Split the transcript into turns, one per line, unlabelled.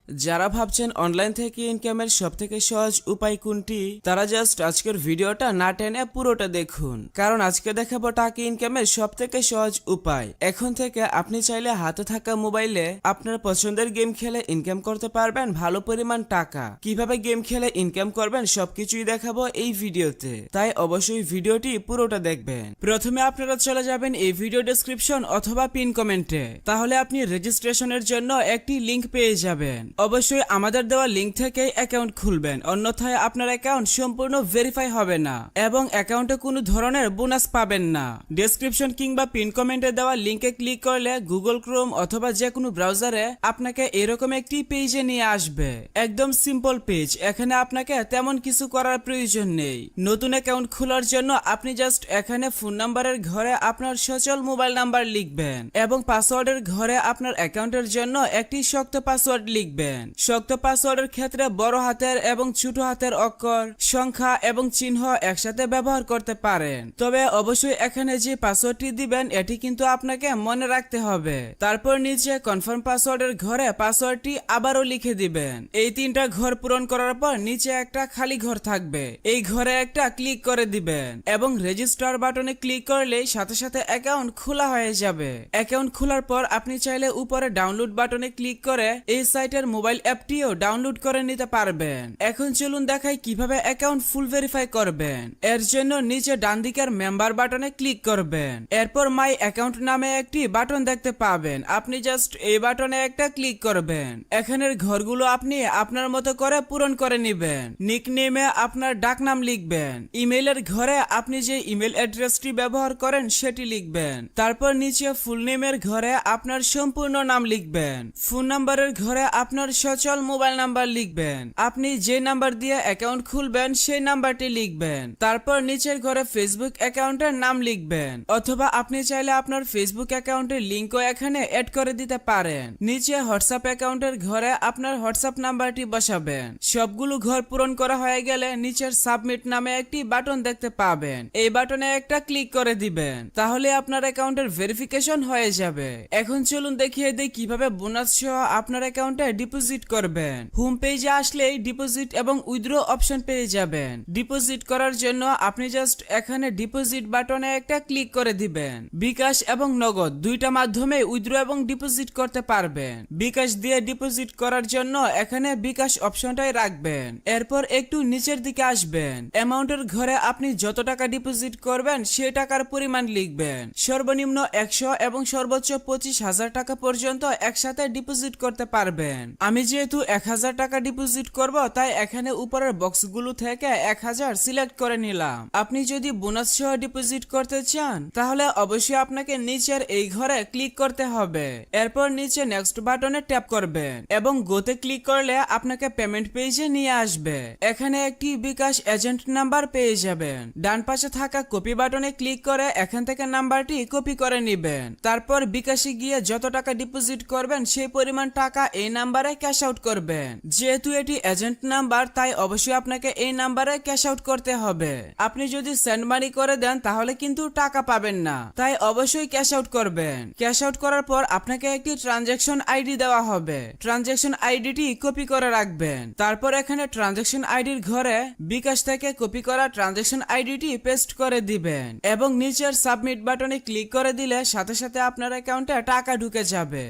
যারা ভাবছেন অনলাইন থেকে ইনকামের সবথেকে সহজ উপায় কোনটি, তারা জাস্ট আজকের ভিডিওটা না টেনে পুরোটা দেখুন, কারণ আজকে দেখাবো টাকা ইনকামের সবথেকে সহজ উপায়। এখন থেকে আপনি চাইলে হাতে থাকা মোবাইলে আপনার পছন্দের গেম খেলে ইনকাম করতে পারবেন ভালো পরিমাণ টাকা। কিভাবে গেম খেলে ইনকাম করবেন সবকিছুই দেখাবো এই ভিডিওতে, তাই অবশ্যই ভিডিওটি পুরোটা দেখবেন। প্রথমে আপনারা চলে যাবেন এই ভিডিও ডেসক্রিপশন অথবা পিন কমেন্টে, তাহলে আপনি রেজিস্ট্রেশনের জন্য একটি লিংক পেয়ে যাবেন। অবশ্যই আমাদের দেওয়া লিংক থেকে অ্যাকাউন্ট খুলবেন, অন্যথায় আপনার অ্যাকাউন্ট সম্পূর্ণ ভেরিফাই হবে না এবং অ্যাকাউন্টে কোনো ধরনের বোনাস পাবেন না। ডেসক্রিপশন কিংবা পিন কমেন্টে দেওয়া লিংকে ক্লিক করলে গুগল ক্রোম অথবা যে কোনো ব্রাউজারে আপনাকে এরকম একটি পেজে নিয়ে আসবে। একদম সিম্পল পেজ, এখানে আপনাকে তেমন কিছু করার প্রয়োজন নেই। নতুন অ্যাকাউন্ট খোলার জন্য আপনি জাস্ট এখানে ফোন নাম্বারের ঘরে আপনার সচল মোবাইল নাম্বার লিখবেন এবং পাসওয়ার্ডের ঘরে আপনার অ্যাকাউন্টের জন্য একটি শক্ত পাসওয়ার্ড লিখবেন। শক্ত পাসওয়ার্ডের ক্ষেত্রে বড় হাতের এবং ছোট হাতের অক্ষর, সংখ্যা এবং চিহ্ন একসাথে ব্যবহার করতে পারেন, তবে অবশ্যই এখানে যে পাসওয়ার্ডটি দিবেন এটি কিন্তু আপনাকে মনে রাখতে হবে। তারপর নিচে কনফার্ম পাসওয়ার্ডের ঘরে পাসওয়ার্ডটি আবারও লিখে দিবেন। এই তিনটা ঘর পূরণ করার পর নিচে একটা খালি ঘর থাকবে, এই ঘরে একটা ক্লিক করে দিবেন এবং রেজিস্টার বাটনে ক্লিক করলেই সাথে সাথে অ্যাকাউন্ট খোলা হয়ে যাবে। অ্যাকাউন্ট খোলার পর আপনি চাইলে উপরে ডাউনলোড বাটনে ক্লিক করে এই সাইটের মোবাইল অ্যাপটিও ডাউনলোড করে নিতে পারবেন। এখন চলুন দেখাই কিভাবে অ্যাকাউন্ট ফুল ভেরিফাই করবেন। এর জন্য নিচে ডান দিকের মেম্বার বাটনে ক্লিক করবেন, এরপর মাই অ্যাকাউন্ট নামে একটি বাটন দেখতে পাবেন, আপনি জাস্ট এই বাটনে একটা ক্লিক করবেন। এখানের ঘরগুলো আপনি আপনার মতো করে পূরণ করে নেবেন। নিকনেমে আপনার ডাকনাম লিখবেন, ইমেইলের ঘরে আপনি যে ইমেল অ্যাড্রেসটি ব্যবহার করেন সেটি লিখবেন। তারপর নিচে ফুল নেমের ঘরে আপনার সম্পূর্ণ নাম লিখবেন। ফোন নাম্বারের ঘরে আপনার সচল মোবাইল নাম্বার লিখবেন, আপনি যে নাম্বার দিয়ে অ্যাকাউন্ট খুলবেন সেই নাম্বারটি লিখবেন। তারপর নিচের ঘরে ফেসবুক অ্যাকাউন্টের নাম লিখবেন, অথবা আপনি চাইলে আপনার ফেসবুক অ্যাকাউন্টের লিংকও এখানে অ্যাড করে দিতে পারেন। নিচে হোয়াটসঅ্যাপ অ্যাকাউন্টের ঘরে আপনার হোয়াটসঅ্যাপ নাম্বারটি বসাবেন। সবগুলো ঘর পূরণ করা হয়ে গেলে নিচের সাবমিট নামে একটি বাটন দেখতে পাবেন, এই বাটনে একটা ক্লিক করে দিবেন, তাহলে আপনার অ্যাকাউন্টের ভেরিফিকেশন হয়ে যাবে। এখন চলুন দেখিয়ে দিই কিভাবে বোনাস সহ আপনার অ্যাকাউন্টে ডিপোজিট করবেন। হোম পেজে আসলেই ডিপোজিট এবং উইথড্র অপশন পেয়ে যাবেন। ডিপোজিট করার জন্য আপনি জাস্ট এখানে ডিপোজিট বাটনে একটা ক্লিক করে দিবেন। বিকাশ এবং নগদ দুইটা মাধ্যমে উইথড্র এবং ডিপোজিট করতে পারবেন। বিকাশ দিয়ে ডিপোজিট করার জন্য এখানে বিকাশ অপশনটাই রাখবেন, এরপর একটু নিচের দিকে আসবেন। অ্যামাউন্টের ঘরে আপনি যত টাকা ডিপোজিট করবেন সেই টাকার পরিমাণ লিখবেন। সর্বনিম্ন 100 এবং সর্বোচ্চ 25,000 টাকা পর্যন্ত একসাথে ডিপোজিট করতে পারবেন। আমি যেহেতু 1000 টাকা ডিপোজিট করব, তাই এখানে উপরের বক্সগুলো থেকে 1000 সিলেক্ট করে নিলাম। আপনি যদি বোনাস সহ ডিপোজিট করতে চান তাহলে অবশ্যই আপনাকে নিচের এই ঘরে ক্লিক করতে হবে, এরপর নিচে নেক্সট বাটনে ট্যাপ করবেন এবং গোতে ক্লিক করলে আপনাকে পেমেন্ট পেজে নিয়ে আসবে। এখানে একটি বিকাশ এজেন্ট নাম্বার পেয়ে যাবেন। ডান পাশে থাকা কপি বাটনে ক্লিক করে এখান থেকে নাম্বারটি কপি করে নেবেন। তারপর বিকাশে গিয়ে যত টাকা ডিপোজিট করবেন সেই পরিমাণ টাকা এই নাম্বারে ক্যাশ আউট করবেন। যেহেতু এটি এজেন্ট নাম্বার তাই অবশ্যই আপনাকে এই নাম্বারে ক্যাশ আউট করতে হবে। আপনি যদি সেন্ড মানি করে দেন তাহলে কিন্তু টাকা পাবেন না, তাই অবশ্যই ক্যাশ আউট করবেন। ক্যাশ আউট করার পর আপনাকে একটি ট্রানজ্যাকশন আইডি দেওয়া হবে, ট্রানজ্যাকশন আইডিটি কপি করে রাখবেন। তারপর এখানে ট্রানজ্যাকশন আইডির ঘরে বিকাশ থেকে কপি করা ট্রানজ্যাকশন আইডিটি পেস্ট করে দিবেন এবং নিচের সাবমিট বাটনে ক্লিক করে দিলে সাথে সাথে আপনার অ্যাকাউন্টে টাকা ঢুকে যাবে।